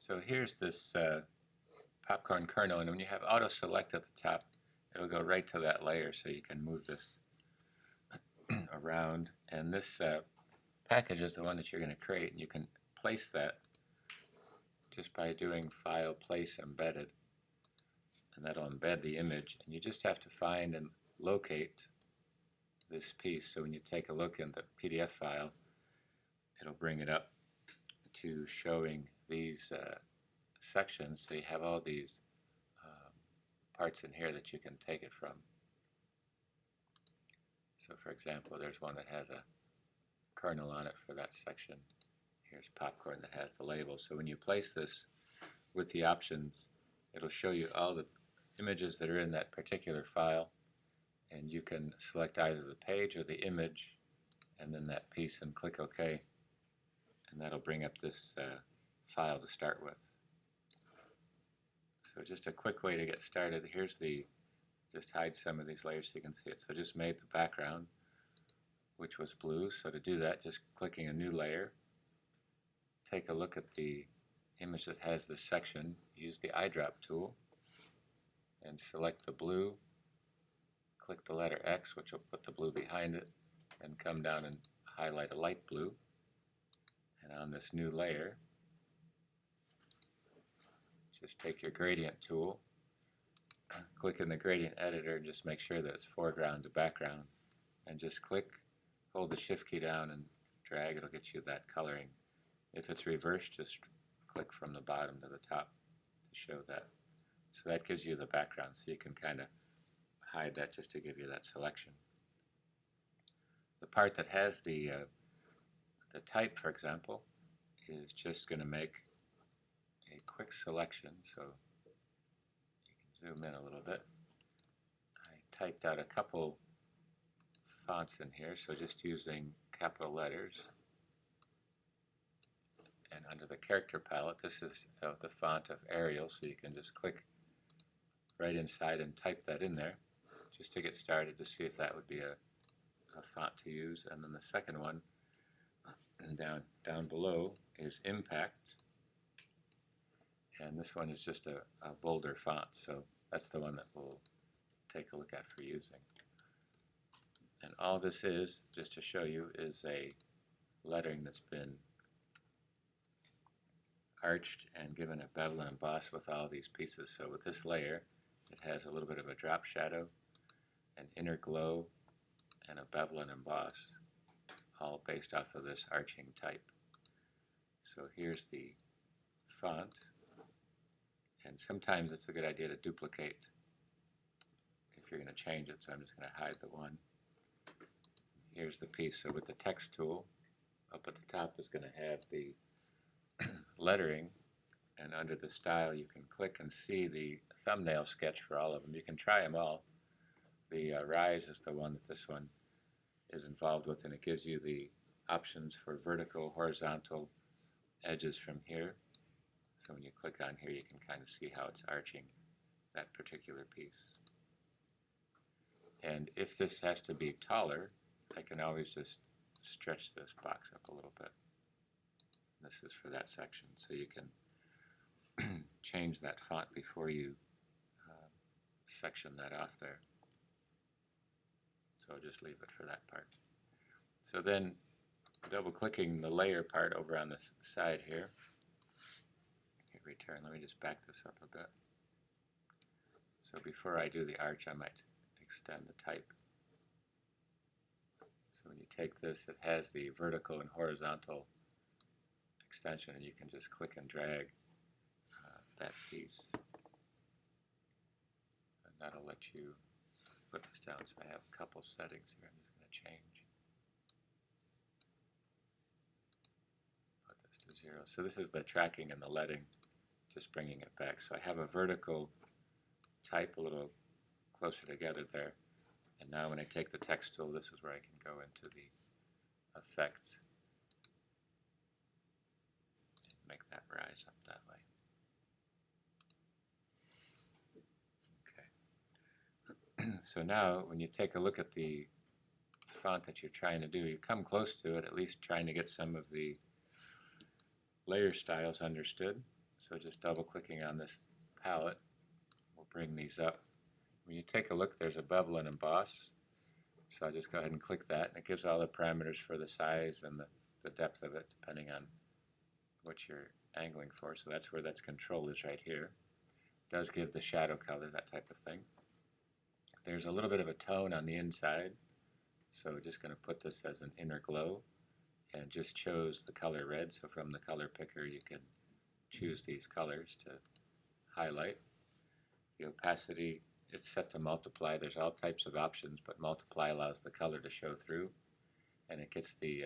So here's this popcorn kernel, and when you have auto select at the top, it'll go right to that layer, so you can move this around. And this package is the one that you're going to create, and you can place that just by doing File, Place, Embedded, and that'll embed the image. And you just have to find and locate this piece. So when you take a look in the PDF file, it'll bring it up to showing these sections. So you have all these parts in here that you can take it from. So for example, there's one that has a kernel on it for that section. Here's popcorn that has the label. So when you place this with the options, it'll show you all the images that are in that particular file, and you can select either the page or the image and then that piece and click OK, and that'll bring up this file to start with. So just a quick way to get started. Here's just hide some of these layers so you can see it. So just made the background, which was blue. So to do that, just clicking a new layer, take a look at the image that has this section, use the eyedrop tool, and select the blue, click the letter X, which will put the blue behind it, and come down and highlight a light blue. And on this new layer, just take your gradient tool, click in the gradient editor, and just make sure that it's foreground to background, and just click, hold the shift key down and drag. It'll get you that coloring. If it's reversed, just click from the bottom to the top to show that. So that gives you the background, so you can kind of hide that just to give you that selection. The part that has the type, for example, is just going to make a quick selection. So you can zoom in a little bit. I typed out a couple fonts in here, so just using capital letters. And under the character palette, this is the font of Arial, so you can just click right inside and type that in there just to get started to see if that would be a font to use. And then the second one down below is Impact, and this one is just a bolder font, so that's the one that we'll take a look at for using. And all this is, just to show you, is a lettering that's been arched and given a bevel and emboss with all these pieces. So with this layer, it has a little bit of a drop shadow, an inner glow, and a bevel and emboss, all based off of this arching type. So here's the font, and sometimes it's a good idea to duplicate if you're going to change it, so I'm just going to hide the one. Here's the piece. So with the text tool, up at the top is going to have the lettering, and under the style you can click and see the thumbnail sketch for all of them. You can try them all. The Rise is the one that this one is involved with, and it gives you the options for vertical, horizontal edges from here. So when you click on here, you can kind of see how it's arching that particular piece. And if this has to be taller, I can always just stretch this box up a little bit. This is for that section, so you can change that font before you section that off there. So I'll just leave it for that part. So then, double-clicking the layer part over on this side here, hit return. Let me just back this up a bit. So before I do the arch, I might extend the type. So when you take this, it has the vertical and horizontal extension, and you can just click and drag that piece. And that'll let you put this down. So I have a couple settings here. I'm just going to change. Put this to 0. So this is the tracking and the leading, just bringing it back. So I have a vertical type a little closer together there. And now when I take the text tool, this is where I can go into the effects and make that rise up that way. So now when you take a look at the font that you're trying to do, you come close to it, at least trying to get some of the layer styles understood. So just double clicking on this palette will bring these up. When you take a look, there's a bevel and emboss. So I'll just go ahead and click that, and it gives all the parameters for the size and the depth of it, depending on what you're angling for. So that's where that's control is right here. It does give the shadow color, that type of thing. There's a little bit of a tone on the inside, so we're just going to put this as an inner glow, and just chose the color red. So from the color picker you can choose these colors to highlight. The opacity, it's set to multiply. There's all types of options, but multiply allows the color to show through, and it gets the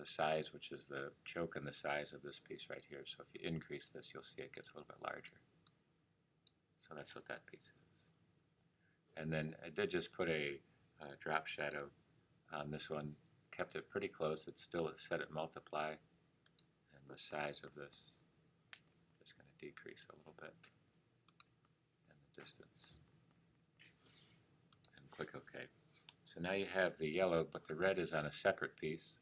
size, which is the choke and the size of this piece right here. So if you increase this, you'll see it gets a little bit larger. So that's what that piece is. And then I did just put a drop shadow on this one, kept it pretty close. It's still set at multiply, and the size of this is going to decrease a little bit, and the distance. And click OK. So now you have the yellow, but the red is on a separate piece.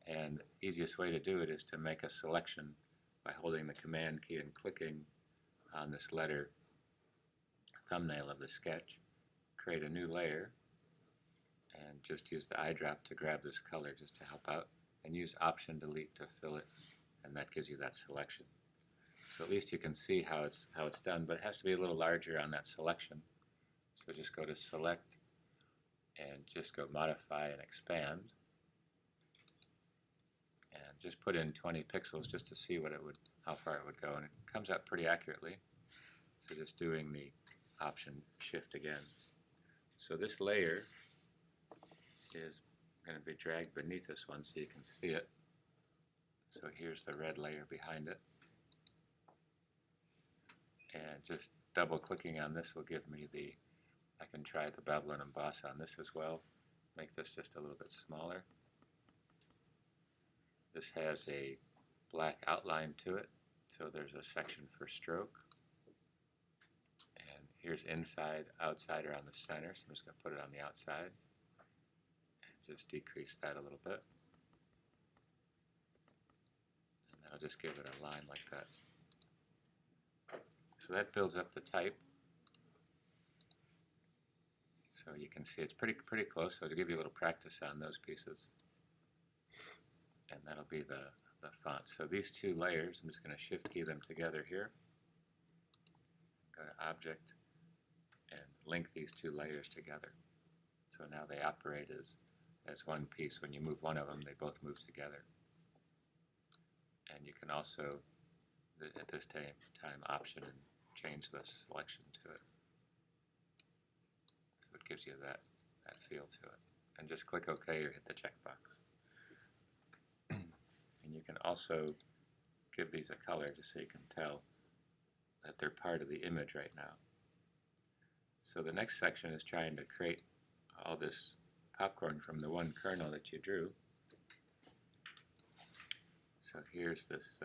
And the easiest way to do it is to make a selection by holding the Command key and clicking on this letter thumbnail of the sketch. Create a new layer and just use the eyedrop to grab this color just to help out, and use Option Delete to fill it, and that gives you that selection. So at least you can see how it's done, but it has to be a little larger on that selection. So just go to Select and just go Modify and Expand. And just put in 20 pixels just to see how far it would go, and it comes out pretty accurately. So just doing the Option Shift again. So this layer is going to be dragged beneath this one so you can see it. So here's the red layer behind it. And just double clicking on this will give me I can try the bevel and emboss on this as well. Make this just a little bit smaller. This has a black outline to it, so there's a section for stroke. And here's inside, outside around the center, so I'm just going to put it on the outside. And just decrease that a little bit. And then I'll just give it a line like that. So that builds up the type. So you can see it's pretty close, so to give you a little practice on those pieces. And that'll be the font. So these two layers, I'm just going to Shift key them together here. Go to Object and link these two layers together. So now they operate as one piece. When you move one of them, they both move together. And you can also, at this time, Option and change the selection to it. So it gives you that feel to it. And just click OK or hit the checkbox. And you can also give these a color just so you can tell that they're part of the image right now. So the next section is trying to create all this popcorn from the one kernel that you drew. So here's this,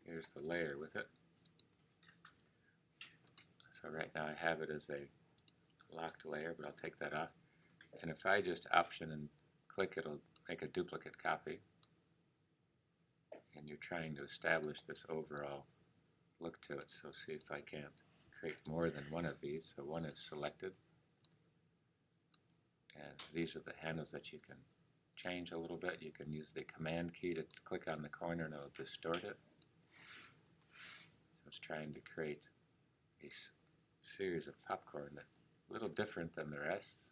here's the layer with it. So right now I have it as a locked layer, but I'll take that off. And if I just Option and click, it'll make a duplicate copy. And you're trying to establish this overall look to it. So see if I can't create more than one of these. So one is selected. And these are the handles that you can change a little bit. You can use the Command key to click on the corner and it'll distort it. So it's trying to create a series of popcorn that's a little different than the rest.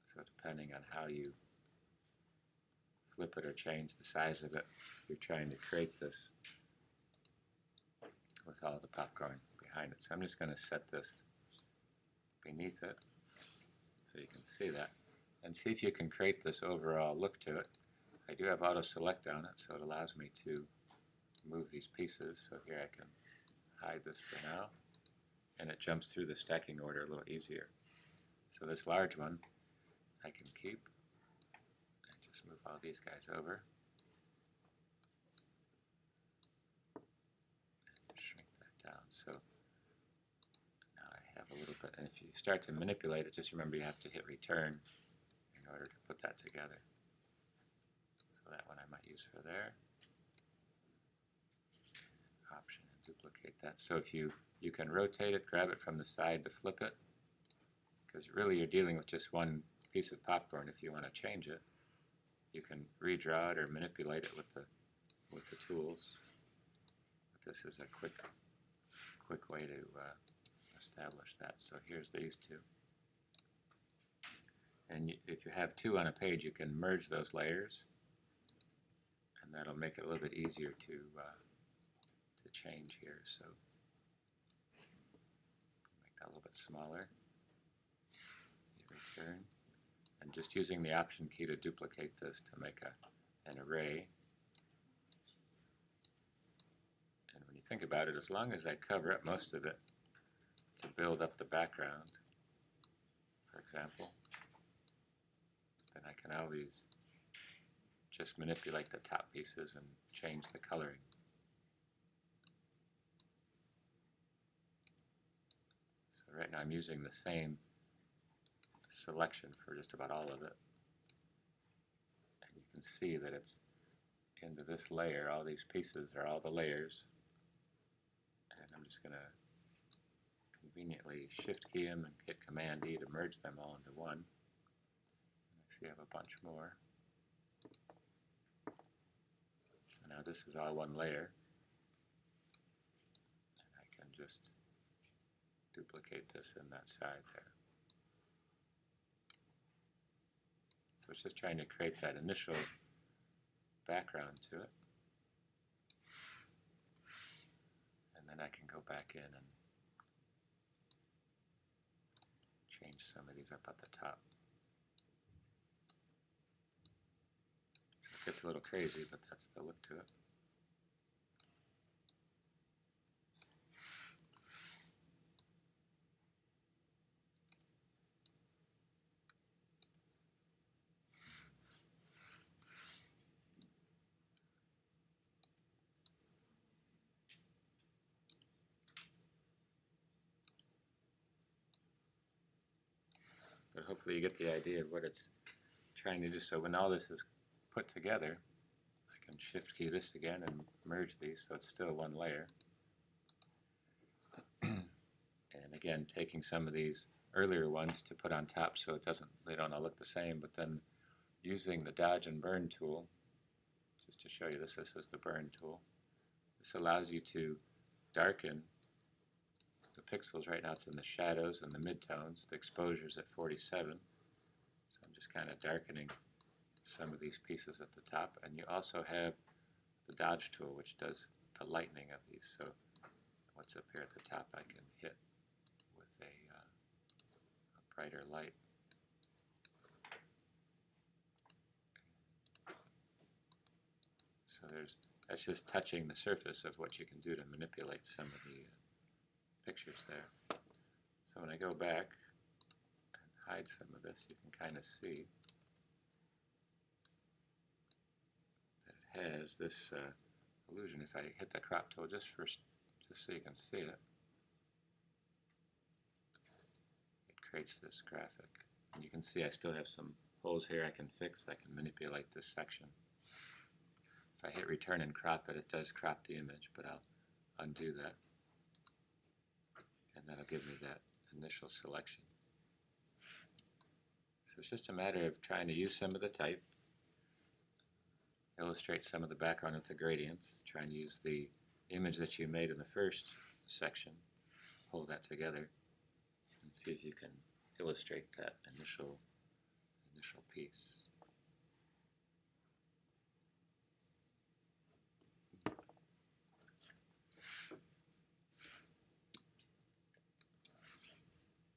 So depending on how you flip it or change the size of it, you're trying to create this with all the popcorn behind it. So I'm just going to set this beneath it so you can see that. And see if you can create this overall look to it. I do have auto select on it, so it allows me to move these pieces. So here I can hide this for now, and it jumps through the stacking order a little easier. So this large one I can keep, and just move all these guys over. And shrink that down. So now I have a little bit, and if you start to manipulate it, just remember you have to hit return in order to put that together. So that one I might use for there. duplicate that. So if you can rotate it, grab it from the side to flip it, because really you're dealing with just one piece of popcorn. If you want to change it, you can redraw it or manipulate it with the tools. But this is a quick way to establish that. So here's these two. And if you have two on a page, you can merge those layers, and that'll make it a little bit easier to change here. So make that a little bit smaller. You return, and just using the Option key to duplicate this to make an array. And when you think about it, as long as I cover up most of it to build up the background, for example, then I can always just manipulate the top pieces and change the coloring. So right now I'm using the same selection for just about all of it. And you can see that it's into this layer. All these pieces are all the layers. And I'm just going to conveniently Shift key them and hit Command D to merge them all into one. You have a bunch more. So now this is all one layer, and I can just duplicate this in that side there. So it's just trying to create that initial background to it, and then I can go back in and change some of these up at the top. It gets a little crazy, but that's the look to it. But hopefully you get the idea of what it's trying to do. So when all this is put together, I can Shift key this again and merge these so it's still one layer. And again, taking some of these earlier ones to put on top so they don't all look the same, but then using the Dodge and Burn tool, just to show you this is the Burn tool. This allows you to darken the pixels. Right now it's in the shadows and the midtones. The exposure's at 47. So I'm just kind of darkening some of these pieces at the top. And you also have the Dodge tool, which does the lightening of these. So what's up here at the top I can hit with a brighter light. So that's just touching the surface of what you can do to manipulate some of the pictures there. So when I go back and hide some of this, you can kind of see that it has this illusion. If I hit the crop tool just so you can see it, it creates this graphic. And you can see I still have some holes here I can fix. I can manipulate this section. If I hit return and crop it, it does crop the image, but I'll undo that. And that'll give me that initial selection. So it's just a matter of trying to use some of the type, illustrate some of the background with the gradients, trying to use the image that you made in the first section, pull that together, and see if you can illustrate that initial piece.